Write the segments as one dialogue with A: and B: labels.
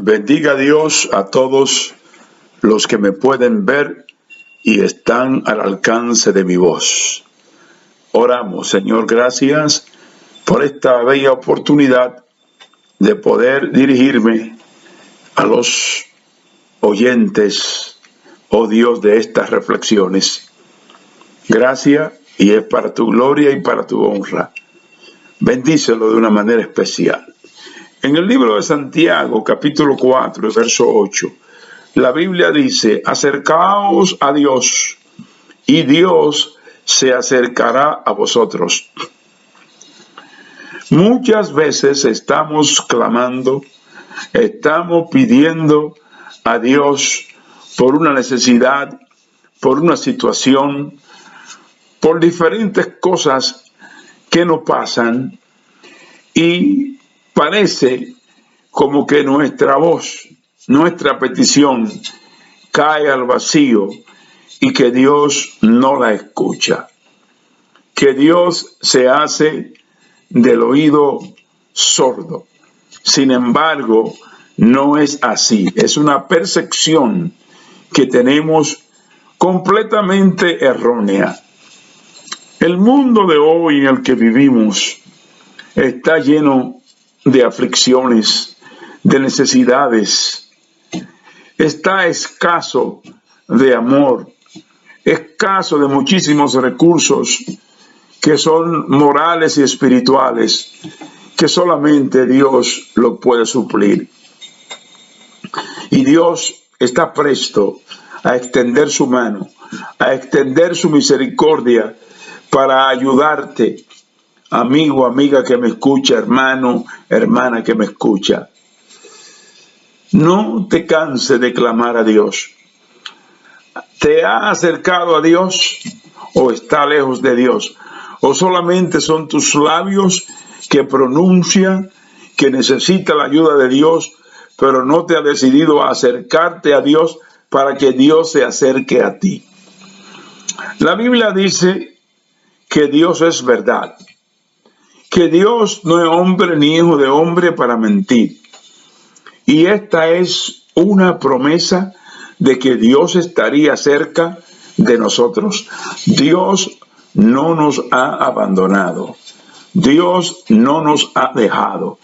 A: Bendiga Dios a todos los que me pueden ver y están al alcance de mi voz. Oramos, Señor, gracias por esta bella oportunidad de poder dirigirme a los oyentes, oh Dios, de estas reflexiones. Gracias, y es para tu gloria y para tu honra. Bendícelo de una manera especial. En el libro de Santiago, capítulo 4, verso 8, la Biblia dice: acercaos a Dios, y Dios se acercará a vosotros. Muchas veces estamos clamando, estamos pidiendo a Dios por una necesidad, por una situación, por diferentes cosas que nos pasan, y parece como que nuestra voz, nuestra petición cae al vacío y que Dios no la escucha, que Dios se hace del oído sordo. Sin embargo, no es así. Es una percepción que tenemos completamente errónea. El mundo de hoy en el que vivimos está lleno de aflicciones, de necesidades. Está escaso de amor, escaso de muchísimos recursos que son morales y espirituales, que solamente Dios lo puede suplir. Y Dios está presto a extender su mano, a extender su misericordia para ayudarte, amigo, amiga que me escucha, hermano, hermana que me escucha. No te canses de clamar a Dios. ¿Te ha acercado a Dios o está lejos de Dios? ¿O solamente son tus labios que pronuncian que necesita la ayuda de Dios, pero no te has decidido a acercarte a Dios para que Dios se acerque a ti? La Biblia dice que Dios es verdad, que Dios no es hombre ni hijo de hombre para mentir. Y esta es una promesa de que Dios estaría cerca de nosotros. Dios no nos ha abandonado. Dios no nos ha dejado.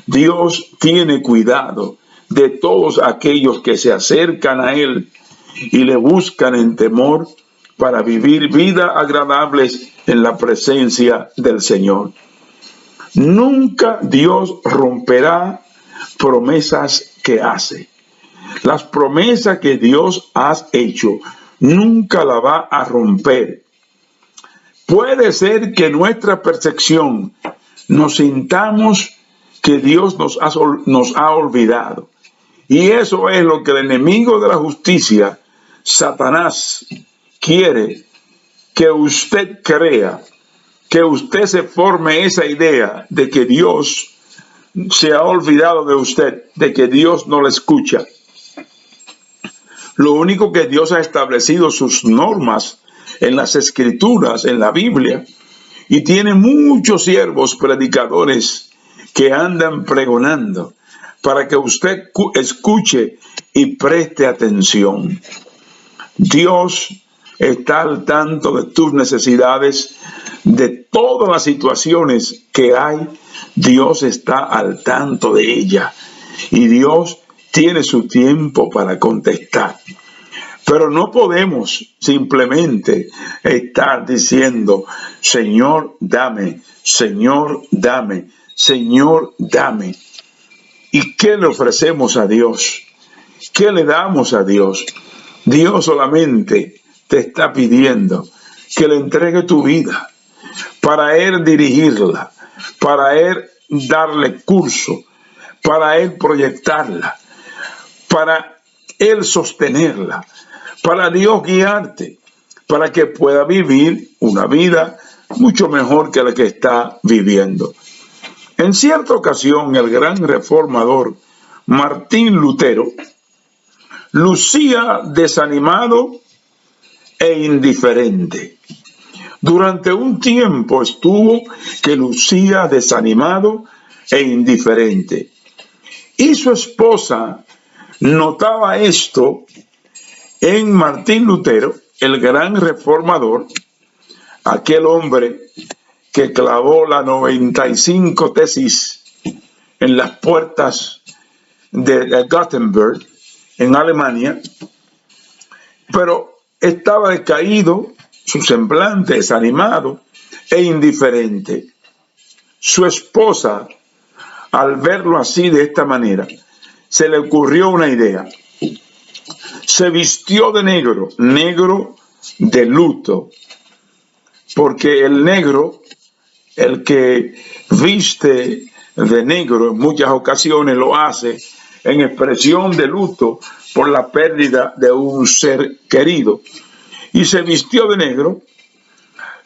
A: Dios tiene cuidado de todos aquellos que se acercan a Él y le buscan en temor para vivir vidas agradables en la presencia del Señor. Nunca Dios romperá promesas que hace. Las promesas que Dios ha hecho nunca la va a romper. Puede ser que nuestra percepción nos sintamos que Dios nos ha olvidado. Y eso es lo que el enemigo de la justicia, Satanás, quiere que usted crea, que usted se forme esa idea de que Dios se ha olvidado de usted, de que Dios no le escucha. Lo único que Dios ha establecido sus normas en las Escrituras, en la Biblia, y tiene muchos siervos predicadores que andan pregonando para que usted escuche y preste atención. Dios está al tanto de tus necesidades, de todas las situaciones que hay. Dios está al tanto de ella y Dios tiene su tiempo para contestar. Pero no podemos simplemente estar diciendo: Señor, dame, Señor, dame, Señor, dame. ¿Y qué le ofrecemos a Dios? ¿Qué le damos a Dios? Dios solamente te está pidiendo que le entregue tu vida para Él dirigirla, para Él darle curso, para Él proyectarla, para Él sostenerla, para Dios guiarte, para que pueda vivir una vida mucho mejor que la que está viviendo. En cierta ocasión, el gran reformador Martín Lutero lucía desanimado e indiferente. Durante un tiempo estuvo que lucía desanimado e indiferente. Y su esposa notaba esto en Martín Lutero, el gran reformador, aquel hombre que clavó las 95 tesis en las puertas de Gutenberg, en Alemania, pero estaba decaído, su semblante desanimado e indiferente. Su esposa, al verlo así de esta manera, se le ocurrió una idea. Se vistió de negro, negro de luto, porque el negro, el que viste de negro en muchas ocasiones lo hace en expresión de luto por la pérdida de un ser querido, y se vistió de negro.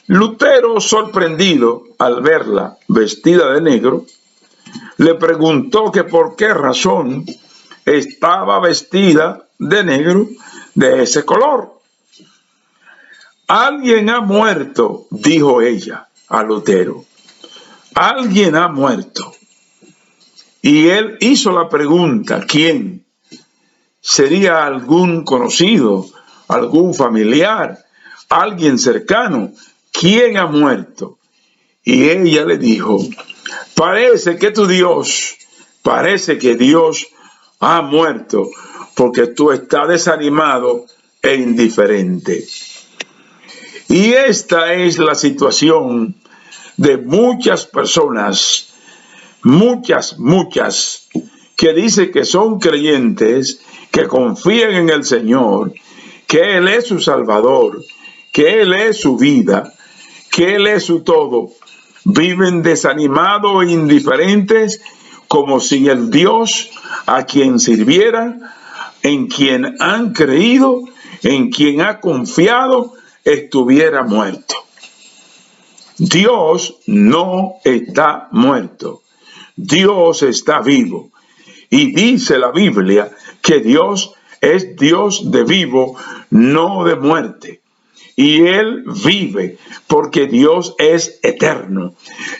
A: Lutero, sorprendido al verla vestida de negro, le preguntó que por qué razón estaba vestida de negro de ese color. Alguien ha muerto, dijo ella a Lutero. Alguien ha muerto. Y él hizo la pregunta, ¿quién? ¿Sería algún conocido, algún familiar, alguien cercano? ¿Quién ha muerto? Y ella le dijo, parece que Dios ha muerto, porque tú estás desanimado e indiferente. Y esta es la situación de muchas personas, muchas, que dicen que son creyentes, que confían en el Señor, que Él es su Salvador, que Él es su vida, que Él es su todo. Viven desanimados e indiferentes, como si el Dios a quien sirvieran, en quien han creído, en quien ha confiado, estuviera muerto. Dios no está muerto. Dios está vivo. Y dice la Biblia que Dios es Dios de vivo, no de muerte. Y Él vive porque Dios es eterno.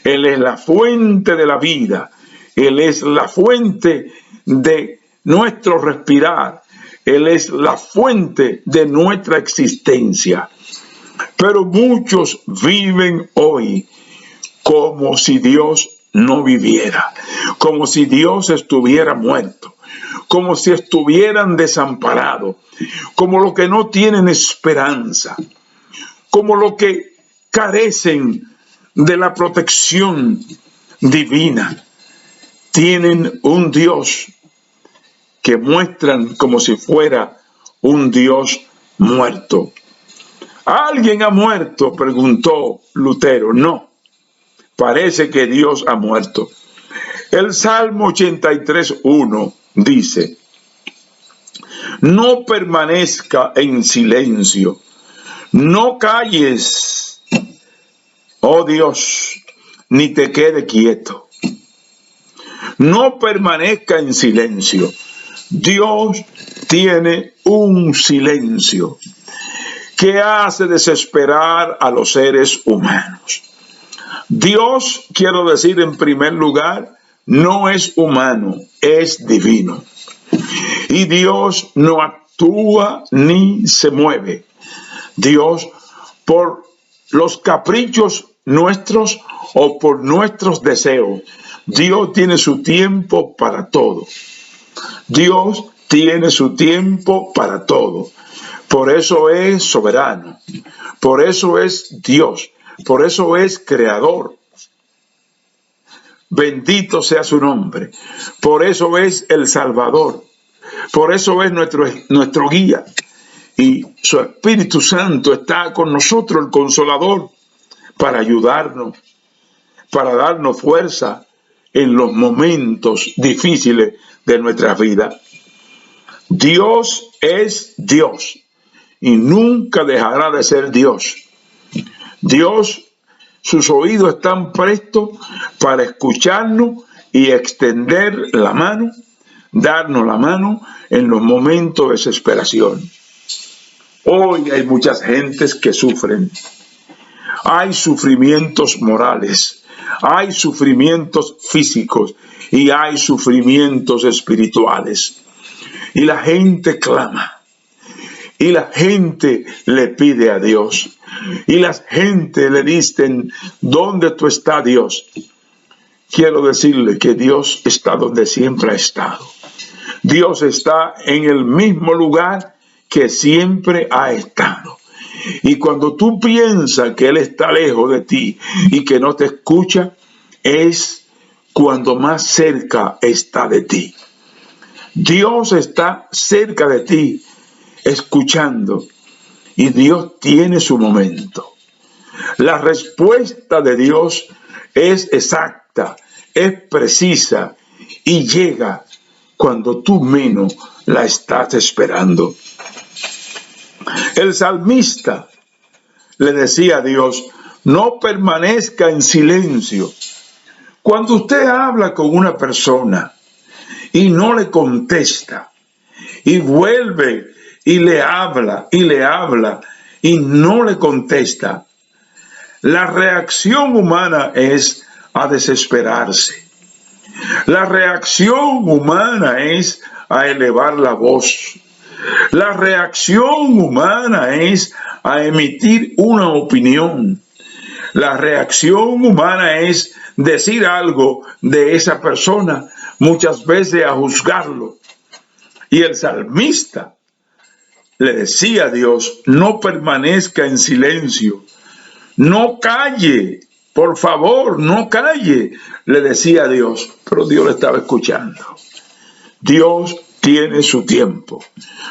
A: Él es la fuente de la vida. Él es la fuente de nuestro respirar. Él es la fuente de nuestra existencia. Pero muchos viven hoy como si Dios no viviera, como si Dios estuviera muerto, como si estuvieran desamparados, como los que no tienen esperanza, como los que carecen de la protección divina. Tienen un Dios que muestran como si fuera un Dios muerto. ¿Alguien ha muerto?, preguntó Lutero. No, parece que Dios ha muerto. El Salmo 83:1 dice, no permanezca en silencio, no calles, oh Dios, ni te quede quieto. No permanezca en silencio. Dios tiene un silencio que hace desesperar a los seres humanos. Dios, quiero decir en primer lugar, no es humano, es divino. Y Dios no actúa ni se mueve. Dios, por los caprichos nuestros o por nuestros deseos, Dios tiene su tiempo para todo. Dios tiene su tiempo para todo. Por eso es soberano. Por eso es Dios. Por eso es creador. Bendito sea su nombre. Por eso es el Salvador. Por eso es nuestro guía. Y su Espíritu Santo está con nosotros, el Consolador, para ayudarnos, para darnos fuerza en los momentos difíciles de nuestra vida. Dios es Dios y nunca dejará de ser Dios. Dios, sus oídos están prestos para escucharnos y extender la mano, darnos la mano en los momentos de desesperación. Hoy hay muchas gentes que sufren. Hay sufrimientos morales, hay sufrimientos físicos y hay sufrimientos espirituales. Y la gente clama. Y la gente le pide a Dios. Y la gente le dicen, ¿dónde tú estás, Dios? Quiero decirle que Dios está donde siempre ha estado. Dios está en el mismo lugar que siempre ha estado. Y cuando tú piensas que Él está lejos de ti y que no te escucha, es cuando más cerca está de ti. Dios está cerca de ti, escuchando, y Dios tiene su momento. La respuesta de Dios es exacta, es precisa y llega cuando tú menos la estás esperando. El salmista le decía a Dios, no permanezca en silencio. Cuando usted habla con una persona y no le contesta, y vuelve y le habla y no le contesta, la reacción humana es a desesperarse. La reacción humana es a elevar la voz. La reacción humana es a emitir una opinión. La reacción humana es decir algo de esa persona, muchas veces a juzgarlo. Y el salmista le decía a Dios, no permanezca en silencio, no calle, por favor, no calle, le decía a Dios, pero Dios le estaba escuchando. Dios tiene su tiempo.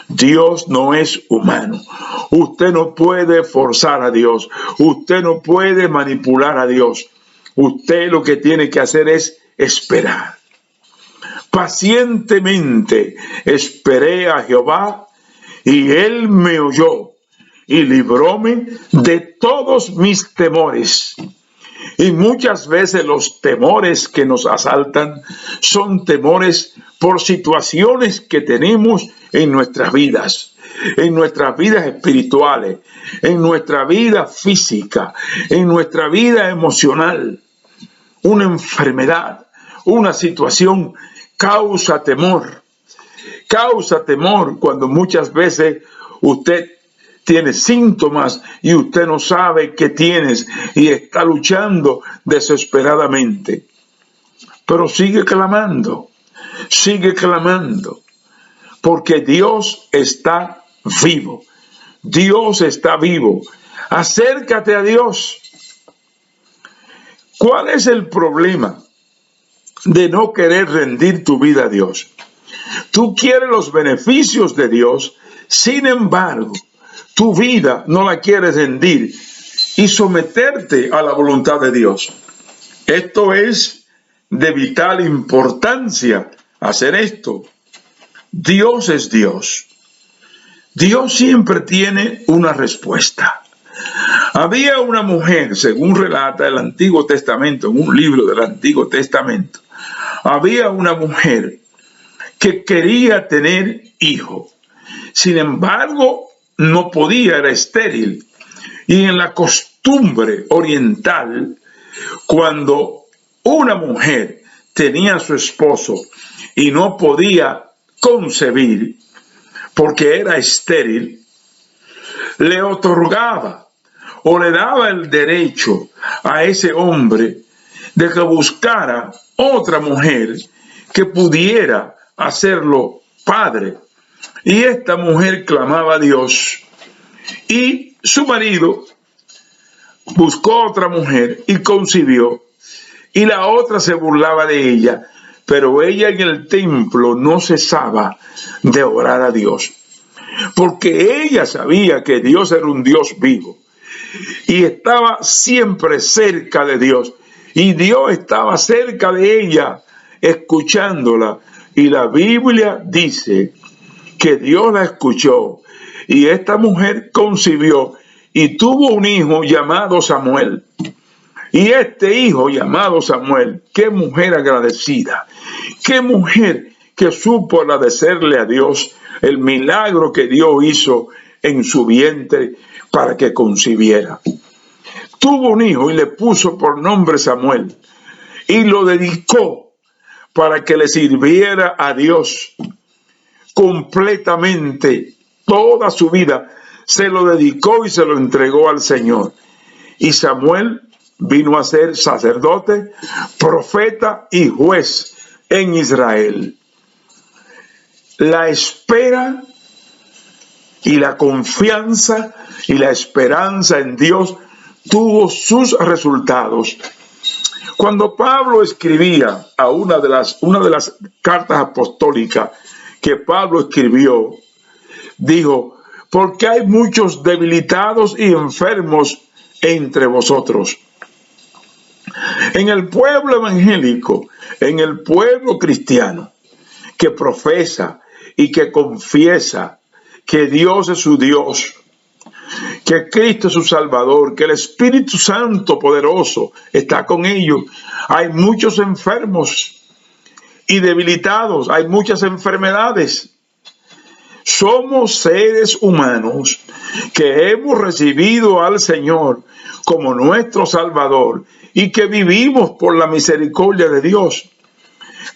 A: Dios no es humano. Usted no puede forzar a Dios. Usted no puede manipular a Dios. Usted lo que tiene que hacer es esperar. Pacientemente esperé a Jehová y Él me oyó y libróme de todos mis temores. Y muchas veces los temores que nos asaltan son temores por situaciones que tenemos en nuestras vidas espirituales, en nuestra vida física, en nuestra vida emocional. Una enfermedad, una situación causa temor cuando muchas veces usted tiene síntomas y usted no sabe qué tienes y está luchando desesperadamente. Pero sigue clamando, porque Dios está vivo. Dios está vivo. Acércate a Dios. ¿Cuál es el problema de no querer rendir tu vida a Dios? Tú quieres los beneficios de Dios, sin embargo, tu vida no la quieres rendir y someterte a la voluntad de Dios. Esto es de vital importancia, hacer esto. Dios es Dios. Dios siempre tiene una respuesta. Había una mujer, según relata el Antiguo Testamento, en un libro del Antiguo Testamento, había una mujer que quería tener hijo. Sin embargo, no podía, era estéril. Y en la costumbre oriental, cuando una mujer tenía a su esposo y no podía concebir porque era estéril, le otorgaba o le daba el derecho a ese hombre de que buscara otra mujer que pudiera hacerlo padre. Y esta mujer clamaba a Dios y su marido buscó otra mujer y concibió, y la otra se burlaba de ella, pero ella en el templo no cesaba de orar a Dios, porque ella sabía que Dios era un Dios vivo y estaba siempre cerca de Dios, y Dios estaba cerca de ella escuchándola. Y la Biblia dice que Dios la escuchó y esta mujer concibió y tuvo un hijo llamado Samuel. Y este hijo llamado Samuel, qué mujer agradecida, qué mujer que supo agradecerle a Dios el milagro que Dios hizo en su vientre para que concibiera. Tuvo un hijo y le puso por nombre Samuel y lo dedicó para que le sirviera a Dios completamente. Toda su vida se lo dedicó y se lo entregó al Señor. Y Samuel vino a ser sacerdote, profeta y juez en Israel. La espera y la confianza y la esperanza en Dios tuvo sus resultados. Cuando Pablo escribía a una de las cartas apostólicas que Pablo escribió, dijo: porque hay muchos debilitados y enfermos entre vosotros. En el pueblo evangélico, en el pueblo cristiano, que profesa y que confiesa que Dios es su Dios, que Cristo es su Salvador, que el Espíritu Santo poderoso está con ellos, hay muchos enfermos y debilitados, hay muchas enfermedades. Somos seres humanos que hemos recibido al Señor como nuestro Salvador y que vivimos por la misericordia de Dios.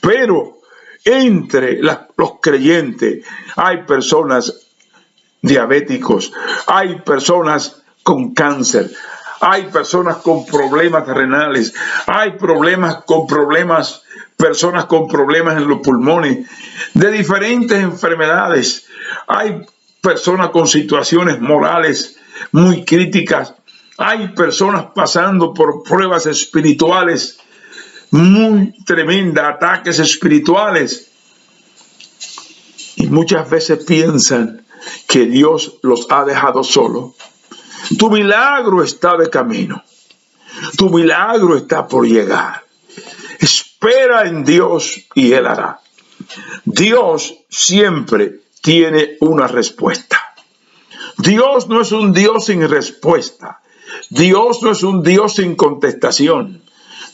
A: Pero entre los creyentes hay personas diabéticos, hay personas con cáncer, hay personas con problemas renales, hay personas con problemas en los pulmones, de diferentes enfermedades. Hay personas con situaciones morales muy críticas. Hay personas pasando por pruebas espirituales muy tremendas, ataques espirituales. Y muchas veces piensan que Dios los ha dejado solos. Tu milagro está de camino. Tu milagro está por llegar. Espera en Dios y Él hará. Dios siempre tiene una respuesta. Dios no es un Dios sin respuesta. Dios no es un Dios sin contestación.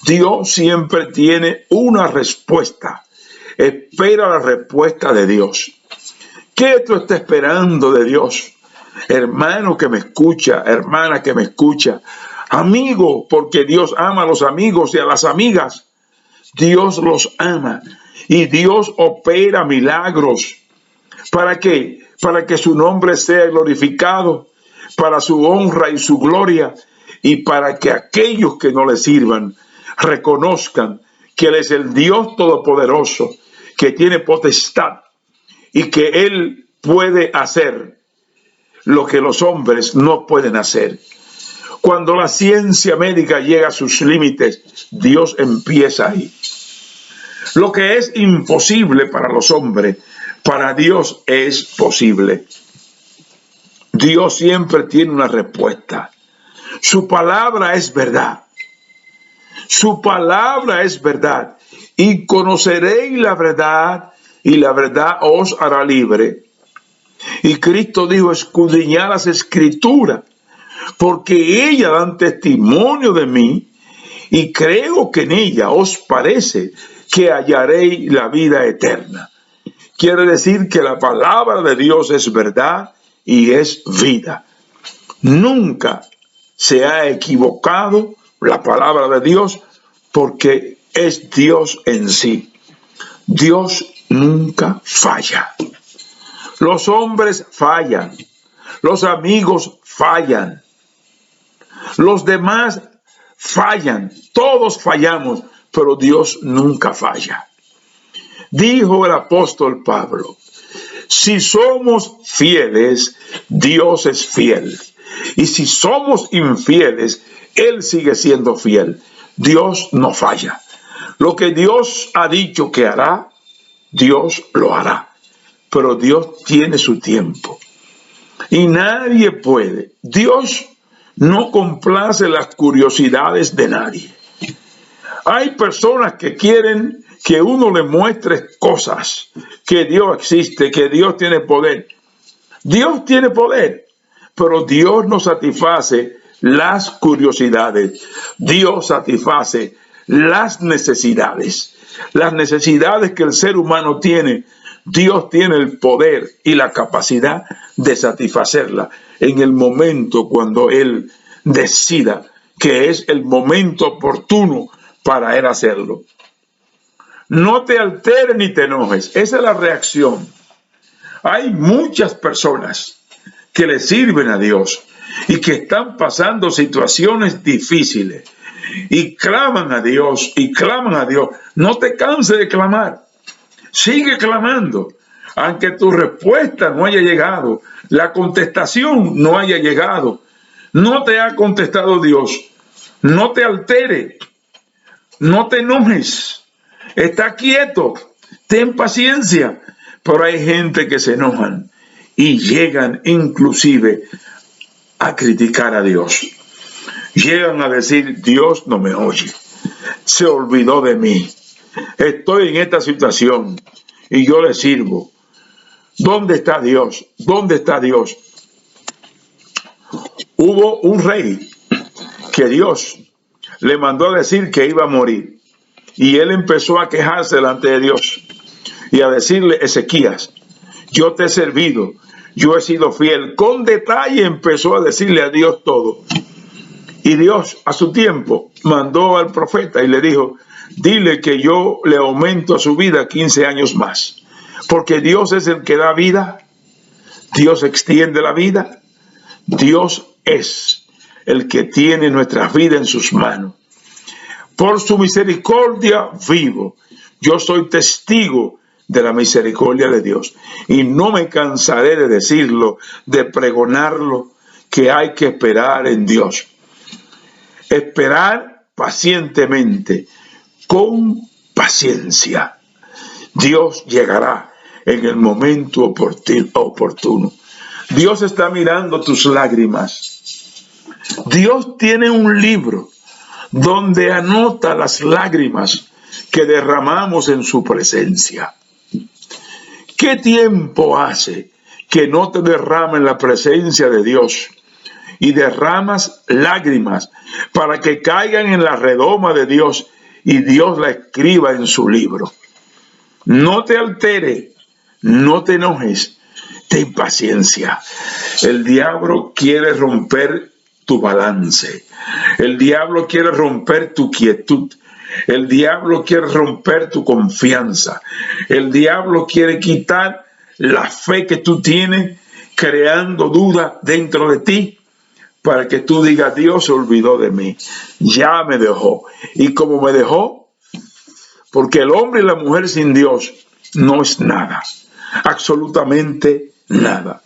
A: Dios siempre tiene una respuesta. Espera la respuesta de Dios. ¿Qué tú estás esperando de Dios? Hermano que me escucha, hermana que me escucha, amigo, porque Dios ama a los amigos y a las amigas. Dios los ama y Dios opera milagros. ¿Para qué? Para que su nombre sea glorificado, para su honra y su gloria, y para que aquellos que no le sirvan reconozcan que Él es el Dios Todopoderoso, que tiene potestad y que Él puede hacer lo que los hombres no pueden hacer. Cuando la ciencia médica llega a sus límites, Dios empieza ahí. Lo que es imposible para los hombres, para Dios es posible. Dios siempre tiene una respuesta. Su palabra es verdad. Su palabra es verdad. Y conoceréis la verdad, y la verdad os hará libre. Y Cristo dijo: escudriñad las Escrituras, porque ellas dan testimonio de mí, y creo que en ella os parece que hallaréis la vida eterna. Quiere decir que la palabra de Dios es verdad y es vida. Nunca se ha equivocado la palabra de Dios, porque es Dios en sí. Dios nunca falla. Los hombres fallan, los amigos fallan, los demás fallan, todos fallamos, pero Dios nunca falla. Dijo el apóstol Pablo: si somos fieles, Dios es fiel. Y si somos infieles, Él sigue siendo fiel. Dios no falla. Lo que Dios ha dicho que hará, Dios lo hará. Pero Dios tiene su tiempo. Y nadie puede. Dios no complace las curiosidades de nadie. Hay personas que quieren que uno le muestre cosas, que Dios existe, que Dios tiene poder. Dios tiene poder, pero Dios no satisface las curiosidades. Dios satisface las necesidades que el ser humano tiene. Dios tiene el poder y la capacidad de satisfacerla en el momento cuando Él decida que es el momento oportuno para Él hacerlo. no te alteres ni te enojes. Esa es la reacción. Hay muchas personas que le sirven a Dios y que están pasando situaciones difíciles y claman a Dios y claman a Dios. No te canses de clamar. Sigue clamando. Aunque tu respuesta no haya llegado, la contestación no haya llegado, no te ha contestado Dios, no te altere, no te enojes, está quieto, ten paciencia. Pero hay gente que se enojan y llegan inclusive a criticar a Dios. Llegan a decir, Dios no me oye, se olvidó de mí, estoy en esta situación y yo le sirvo. ¿Dónde está Dios? ¿Dónde está Dios? Hubo un rey que Dios le mandó a decir que iba a morir. Y él empezó a quejarse delante de Dios y a decirle, Ezequías, yo te he servido, yo he sido fiel. Con detalle empezó a decirle a Dios todo. Y Dios a su tiempo mandó al profeta y le dijo, dile que yo le aumento a su vida 15 años más. Porque Dios es el que da vida, Dios extiende la vida, Dios es el que tiene nuestras vidas en sus manos. Por su misericordia vivo. Yo soy testigo de la misericordia de Dios y no me cansaré de decirlo, de pregonarlo, que hay que esperar en Dios. Esperar pacientemente, con paciencia. Dios llegará en el momento oportuno. Dios está mirando tus lágrimas. Dios tiene un libro donde anota las lágrimas que derramamos en su presencia. ¿Qué tiempo hace que no te derramas en la presencia de Dios y derramas lágrimas para que caigan en la redoma de Dios y Dios la escriba en su libro? No te altere, no te enojes, ten paciencia. El diablo quiere romper tu balance. El diablo quiere romper tu quietud. El diablo quiere romper tu confianza. El diablo quiere quitar la fe que tú tienes, creando duda dentro de ti, para que tú digas, Dios se olvidó de mí, ya me dejó. Y como me dejó, porque el hombre y la mujer sin Dios no es nada, absolutamente nada.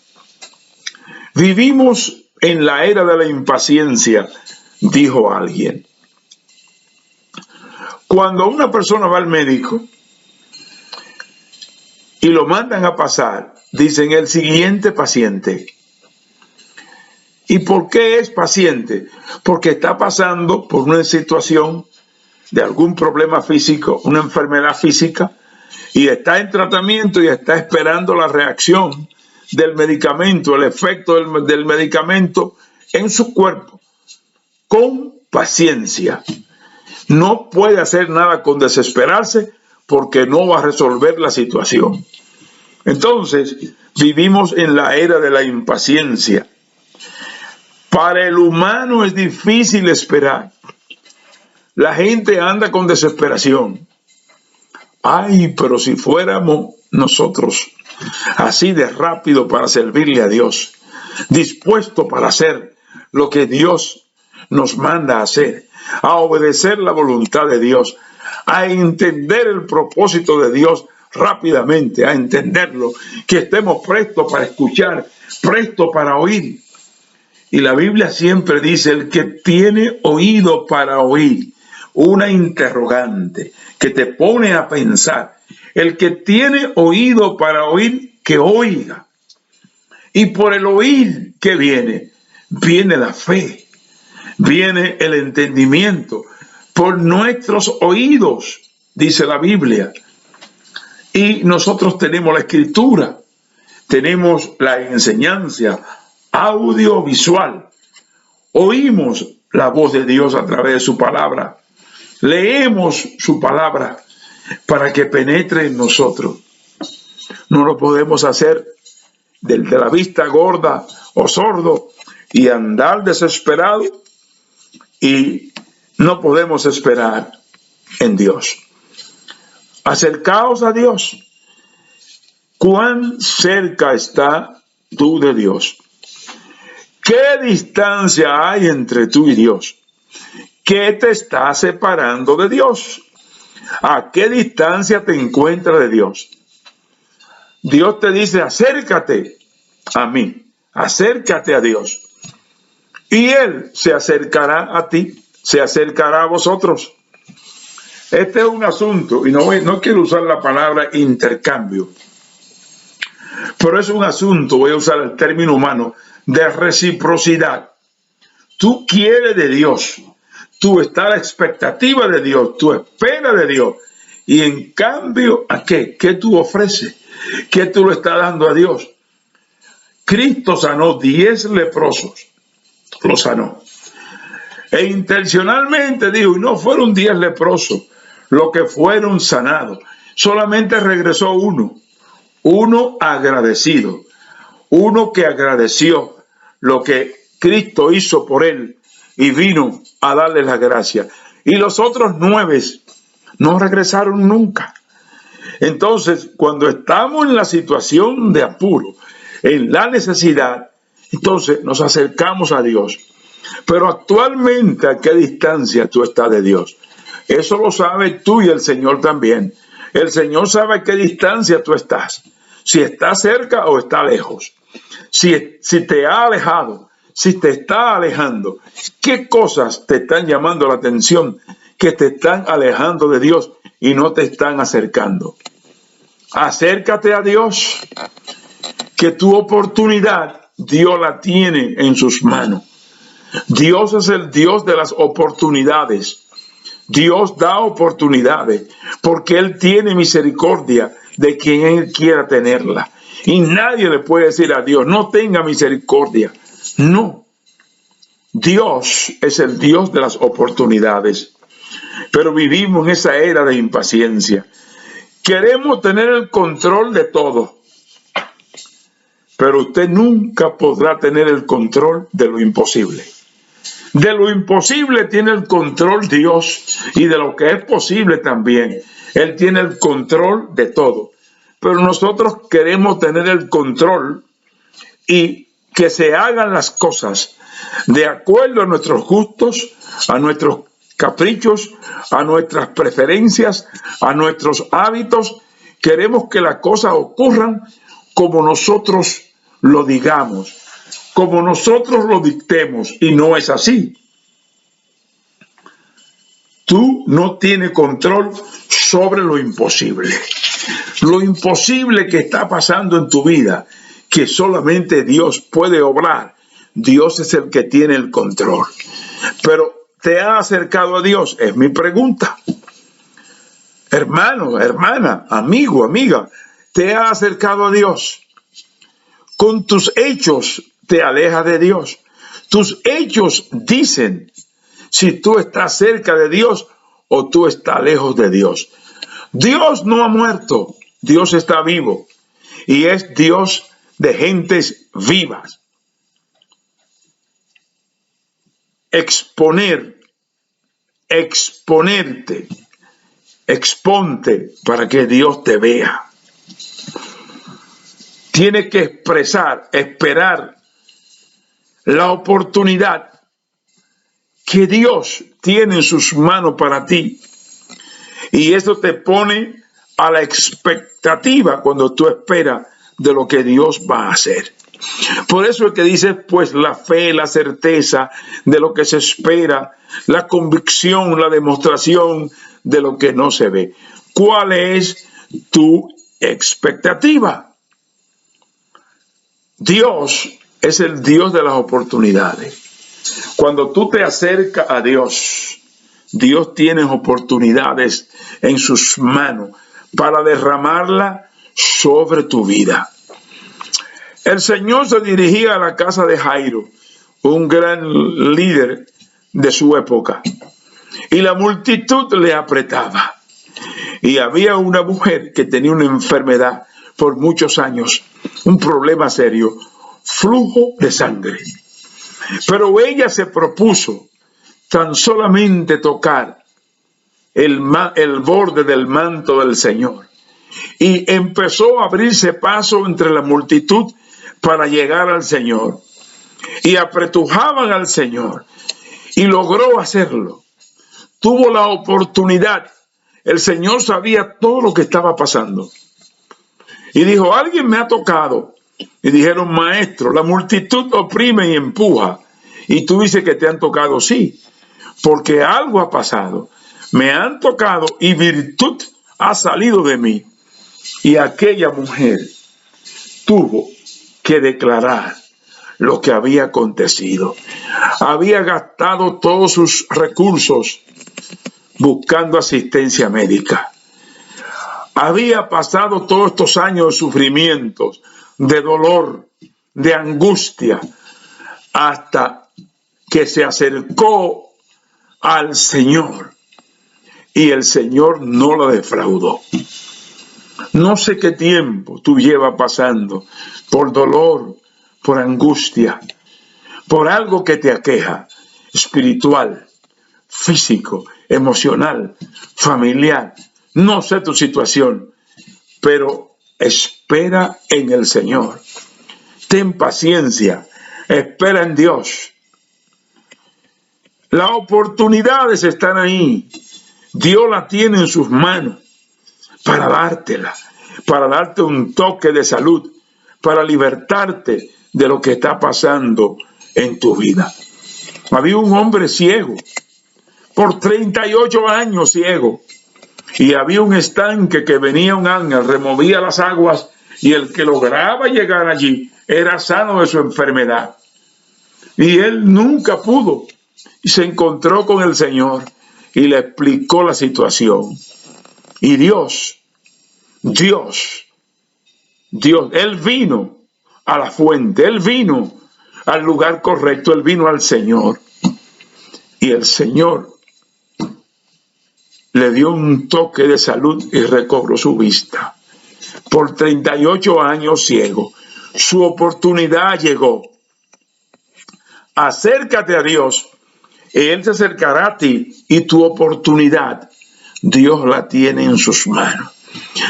A: Vivimos en la era de la impaciencia, dijo alguien. Cuando una persona va al médico y lo mandan a pasar, dicen el siguiente paciente. ¿Y por qué es paciente? Porque está pasando por una situación de algún problema físico, una enfermedad física, y está en tratamiento y está esperando la reacción del medicamento, el efecto del medicamento en su cuerpo, con paciencia. No puede hacer nada con desesperarse porque no va a resolver la situación. Entonces, vivimos en la era de la impaciencia. Para el humano es difícil esperar. La gente anda con desesperación. Ay, pero si fuéramos nosotros así de rápido para servirle a Dios, dispuesto para hacer lo que Dios nos manda a hacer, a obedecer la voluntad de Dios, a entender el propósito de Dios rápidamente, a entenderlo, que estemos prestos para escuchar, prestos para oír. Y la Biblia siempre dice, el que tiene oído para oír, una interrogante que te pone a pensar. El que tiene oído para oír, que oiga. Y por el oír, ¿qué viene? Viene la fe, viene el entendimiento. Por nuestros oídos, dice la Biblia. Y nosotros tenemos la escritura, tenemos la enseñanza audiovisual. Oímos la voz de Dios a través de su palabra. Leemos su palabra para que penetre en nosotros. No lo podemos hacer de la vista gorda o sordo y andar desesperado, y no podemos esperar en Dios. Acercaos a Dios. ¿Cuán cerca está tú de Dios? ¿Qué distancia hay entre tú y Dios? ¿Qué te está separando de Dios? ¿A qué distancia te encuentras de Dios? Dios te dice, acércate a mí, acércate a Dios. Y Él se acercará a ti, se acercará a vosotros. Este es un asunto, y no quiero usar la palabra intercambio, pero es un asunto, voy a usar el término humano, de reciprocidad. Tú quieres de Dios, tú estás a la expectativa de Dios, tú esperas de Dios, y en cambio, ¿a qué? ¿Qué tú ofreces? ¿Qué tú le estás dando a Dios? Cristo sanó 10 leprosos, los sanó. E intencionalmente dijo, y no fueron 10 leprosos los que fueron sanados, solamente regresó uno agradecido, uno que agradeció lo que Cristo hizo por él y vino a darle la gracia. Y los otros 9 no regresaron nunca. Entonces, cuando estamos en la situación de apuro, en la necesidad, entonces nos acercamos a Dios. Pero actualmente, ¿a qué distancia tú estás de Dios? Eso lo sabes tú y el Señor también. El Señor sabe a qué distancia tú estás. Si estás cerca o estás lejos. Si te ha alejado, si te está alejando. ¿Qué cosas te están llamando la atención que te están alejando de Dios y no te están acercando? Acércate a Dios, que tu oportunidad Dios la tiene en sus manos. Dios es el Dios de las oportunidades. Dios da oportunidades porque Él tiene misericordia de quien Él quiera tenerla. Y nadie le puede decir a Dios, no tenga misericordia. No. Dios es el Dios de las oportunidades. Pero vivimos en esa era de impaciencia. Queremos tener el control de todo. Pero usted nunca podrá tener el control de lo imposible. De lo imposible tiene el control Dios y de lo que es posible también. Él tiene el control de todo. Pero nosotros queremos tener el control y que se hagan las cosas de acuerdo a nuestros gustos, a nuestros caprichos, a nuestras preferencias, a nuestros hábitos. Queremos que las cosas ocurran como nosotros lo digamos, como nosotros lo dictemos, y no es así. Tú no tienes control sobre lo imposible. Lo imposible que está pasando en tu vida, que solamente Dios puede obrar. Dios es el que tiene el control. Pero ¿te has acercado a Dios? Es mi pregunta. Hermano, hermana, amigo, amiga, ¿te has acercado a Dios? Con tus hechos te alejas de Dios. Tus hechos dicen si tú estás cerca de Dios o tú estás lejos de Dios. Dios no ha muerto, Dios está vivo y es Dios de gentes vivas. Exponerte, exponte para que Dios te vea. Tienes que esperar la oportunidad que Dios tiene en sus manos para ti. Y eso te pone a la expectativa cuando tú esperas de lo que Dios va a hacer. Por eso es que dice, pues la fe, la certeza de lo que se espera, la convicción, la demostración de lo que no se ve. ¿Cuál es tu expectativa? Dios es el Dios de las oportunidades. Cuando tú te acercas a Dios, Dios tiene oportunidades en sus manos para derramarla sobre tu vida. El Señor se dirigía a la casa de Jairo, un gran líder de su época, y la multitud le apretaba. Y había una mujer que tenía una enfermedad por muchos años, un problema serio, flujo de sangre. Pero ella se propuso tan solamente tocar el borde del manto del Señor. Y empezó a abrirse paso entre la multitud para llegar al Señor. Y apretujaban al Señor. Y logró hacerlo. Tuvo la oportunidad. El Señor sabía todo lo que estaba pasando. Y dijo, alguien me ha tocado. Y dijeron, maestro, la multitud oprime y empuja. Y tú dices que te han tocado. Sí, porque algo ha pasado. Me han tocado y virtud ha salido de mí. Y aquella mujer tuvo que declarar lo que había acontecido. Había gastado todos sus recursos buscando asistencia médica. Había pasado todos estos años de sufrimientos, de dolor, de angustia, hasta que se acercó al Señor y el Señor no la defraudó. No sé qué tiempo tú llevas pasando por dolor, por angustia, por algo que te aqueja, espiritual, físico, emocional, familiar. No sé tu situación, pero espera en el Señor. Ten paciencia, espera en Dios. Las oportunidades están ahí. Dios las tiene en sus manos para dártela, para darte un toque de salud, para libertarte de lo que está pasando en tu vida. Había un hombre ciego, por 38 años ciego, y había un estanque que venía un ángel, removía las aguas, y el que lograba llegar allí era sano de su enfermedad. Y él nunca pudo, y se encontró con el Señor, y le explicó la situación. Y Dios, Él vino a la fuente, Él vino al lugar correcto, Él vino al Señor. Y el Señor le dio un toque de salud y recobró su vista. Por 38 años ciego, su oportunidad llegó. Acércate a Dios, Él se acercará a ti y tu oportunidad, Dios la tiene en sus manos.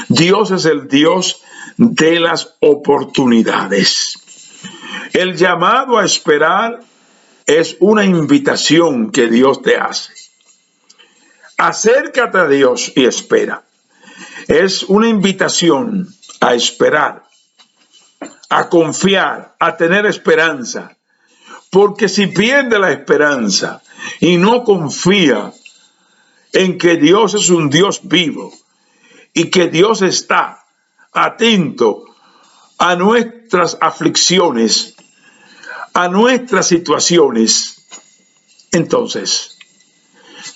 A: Dios es el Dios de las oportunidades. El llamado a esperar es una invitación que Dios te hace. Acércate a Dios y espera. Es una invitación a esperar, a confiar, a tener esperanza. Porque si pierde la esperanza y no confía en que Dios es un Dios vivo y que Dios está atento a nuestras aflicciones, a nuestras situaciones, entonces,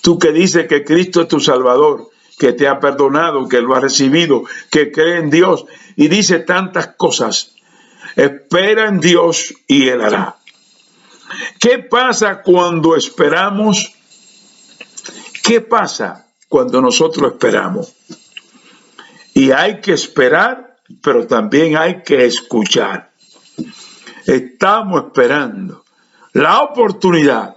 A: tú que dices que Cristo es tu Salvador, que te ha perdonado, que lo ha recibido, que cree en Dios y dice tantas cosas, espera en Dios y Él hará. ¿Qué pasa cuando esperamos? ¿Qué pasa cuando nosotros esperamos? Y hay que esperar, pero también hay que escuchar. Estamos esperando la oportunidad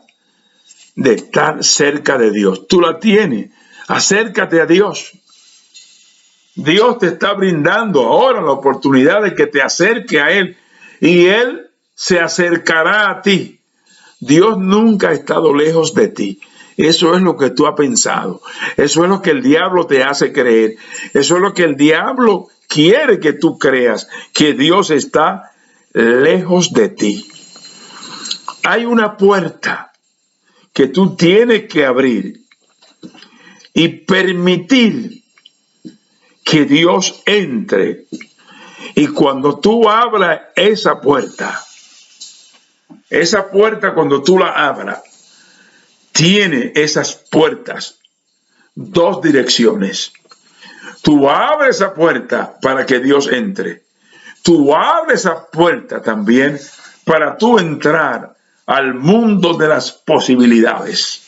A: de estar cerca de Dios. Tú la tienes. Acércate a Dios. Dios te está brindando ahora la oportunidad de que te acerque a Él y Él se acercará a ti. Dios nunca ha estado lejos de ti. Eso es lo que tú has pensado. Eso es lo que el diablo te hace creer. Eso es lo que el diablo quiere que tú creas, que Dios está lejos de ti. Hay una puerta que tú tienes que abrir y permitir que Dios entre. Y cuando tú abras esa puerta cuando tú la abras, tiene esas puertas dos direcciones. Tú abres esa puerta para que Dios entre. Tú abres esa puerta también para tú entrar al mundo de las posibilidades.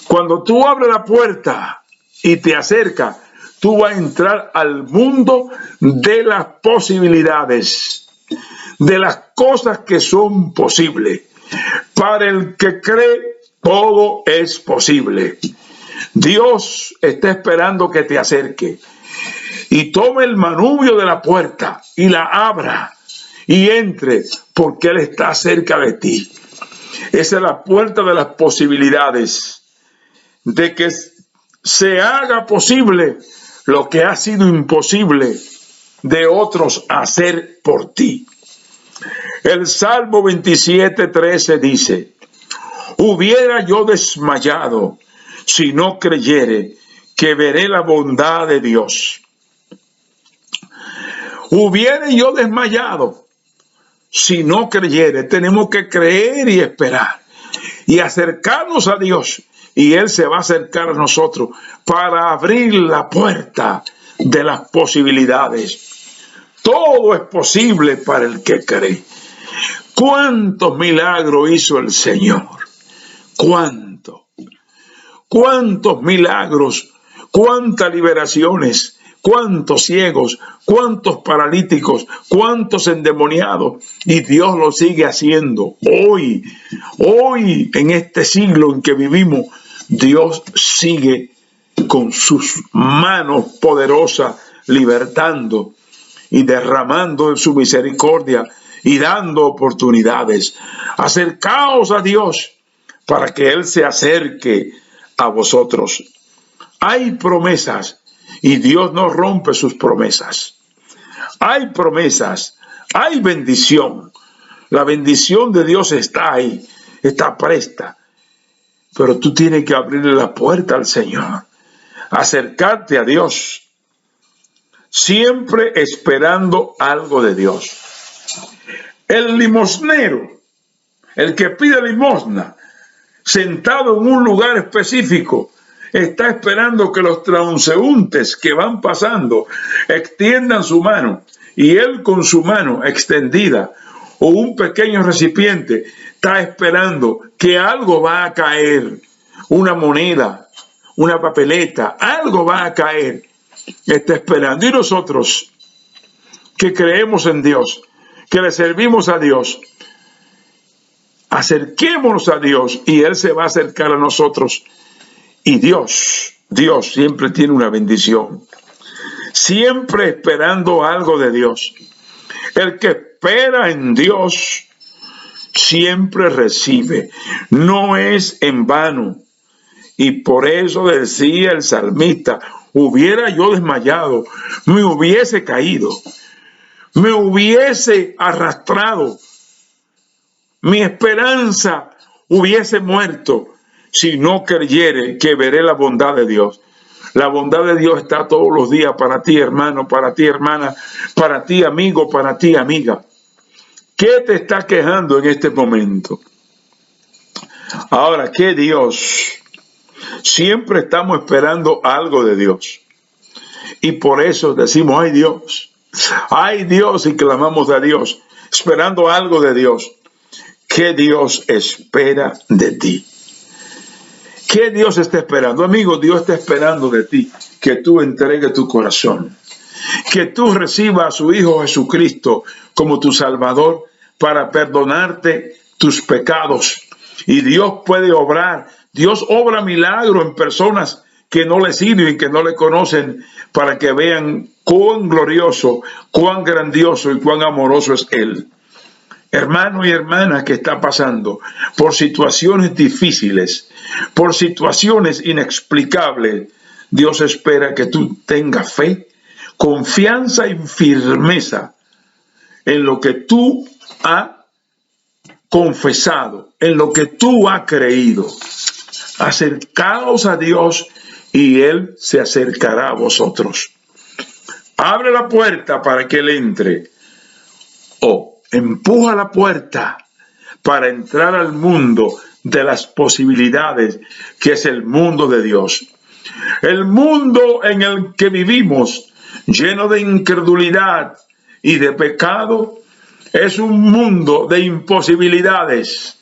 A: Cuando tú abres la puerta y te acercas, tú vas a entrar al mundo de las posibilidades, de las cosas que son posibles. Para el que cree, todo es posible. Dios está esperando que te acerque y tome el manubrio de la puerta y la abra y entre, porque Él está cerca de ti. Esa es la puerta de las posibilidades, de que se haga posible lo que ha sido imposible de otros hacer por ti. El Salmo 27:13 dice: hubiera yo desmayado si no creyere que veré la bondad de Dios. Hubiera yo desmayado si no creyere. Tenemos que creer y esperar y acercarnos a Dios, y Él se va a acercar a nosotros para abrir la puerta de las posibilidades. Todo es posible para el que cree. ¿Cuántos milagros hizo el Señor? ¿Cuántos milagros? ¿Cuántas liberaciones? ¿Cuántos ciegos? ¿Cuántos paralíticos? ¿Cuántos endemoniados? Y Dios lo sigue haciendo. Hoy, en este siglo en que vivimos, Dios sigue con sus manos poderosas libertando y derramando su misericordia y dando oportunidades. Acercaos a Dios para que Él se acerque a vosotros. Hay promesas y Dios no rompe sus promesas. Hay promesas, hay bendición. La bendición de Dios está ahí, está presta. Pero tú tienes que abrirle la puerta al Señor, acercarte a Dios, siempre esperando algo de Dios. El limosnero, el que pide limosna, sentado en un lugar específico, está esperando que los transeúntes que van pasando extiendan su mano, y él con su mano extendida o un pequeño recipiente está esperando que algo va a caer, una moneda, una papeleta, algo va a caer. Está esperando. Y nosotros que creemos en Dios, que le servimos a Dios, acerquémonos a Dios y Él se va a acercar a nosotros. Y Dios siempre tiene una bendición, siempre esperando algo de Dios. El que espera en Dios siempre recibe, no es en vano. Y por eso decía el salmista: hubiera yo desmayado, me hubiese caído, me hubiese arrastrado, mi esperanza hubiese muerto, si no creyere que veré la bondad de Dios. La bondad de Dios está todos los días para ti, hermano, para ti, hermana, para ti, amigo, para ti, amiga. ¿Qué te está quejando en este momento? Ahora, ¿qué Dios? Siempre estamos esperando algo de Dios. Y por eso decimos: ay Dios, y clamamos a Dios, esperando algo de Dios. ¿Qué Dios espera de ti? ¿Qué Dios está esperando? Amigo, Dios está esperando de ti que tú entregues tu corazón, que tú recibas a su Hijo Jesucristo como tu Salvador para perdonarte tus pecados. Y Dios puede obrar. Dios obra milagros en personas que no le sirven, que no le conocen, para que vean cuán glorioso, cuán grandioso y cuán amoroso es Él. Hermano y hermana que está pasando por situaciones difíciles, por situaciones inexplicables, Dios espera que tú tengas fe, confianza y firmeza en lo que tú has confesado, en lo que tú has creído. Acercaos a Dios y Él se acercará a vosotros. Abre la puerta para que Él entre, o empuja la puerta para entrar al mundo de las posibilidades, que es el mundo de Dios. El mundo en el que vivimos, lleno de incredulidad y de pecado, es un mundo de imposibilidades.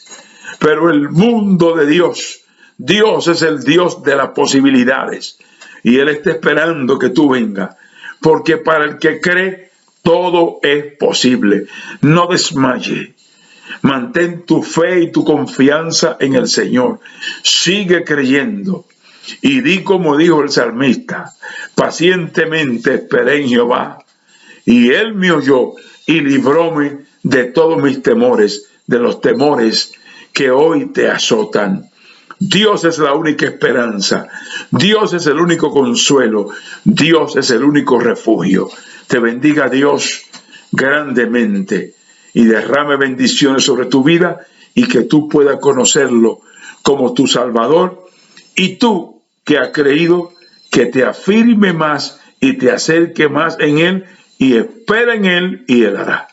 A: Pero el mundo de Dios, Dios es el Dios de las posibilidades. Y Él está esperando que tú vengas, porque para el que cree, todo es posible. No desmaye. Mantén tu fe y tu confianza en el Señor. Sigue creyendo. Y di como dijo el salmista: pacientemente esperé en Jehová, y él me oyó y libróme de todos mis temores, de los temores que hoy te azotan. Dios es la única esperanza. Dios es el único consuelo. Dios es el único refugio. Te bendiga Dios grandemente y derrame bendiciones sobre tu vida, y que tú puedas conocerlo como tu Salvador, y tú que has creído, que te afirme más y te acerque más en Él, y espera en Él, y Él hará.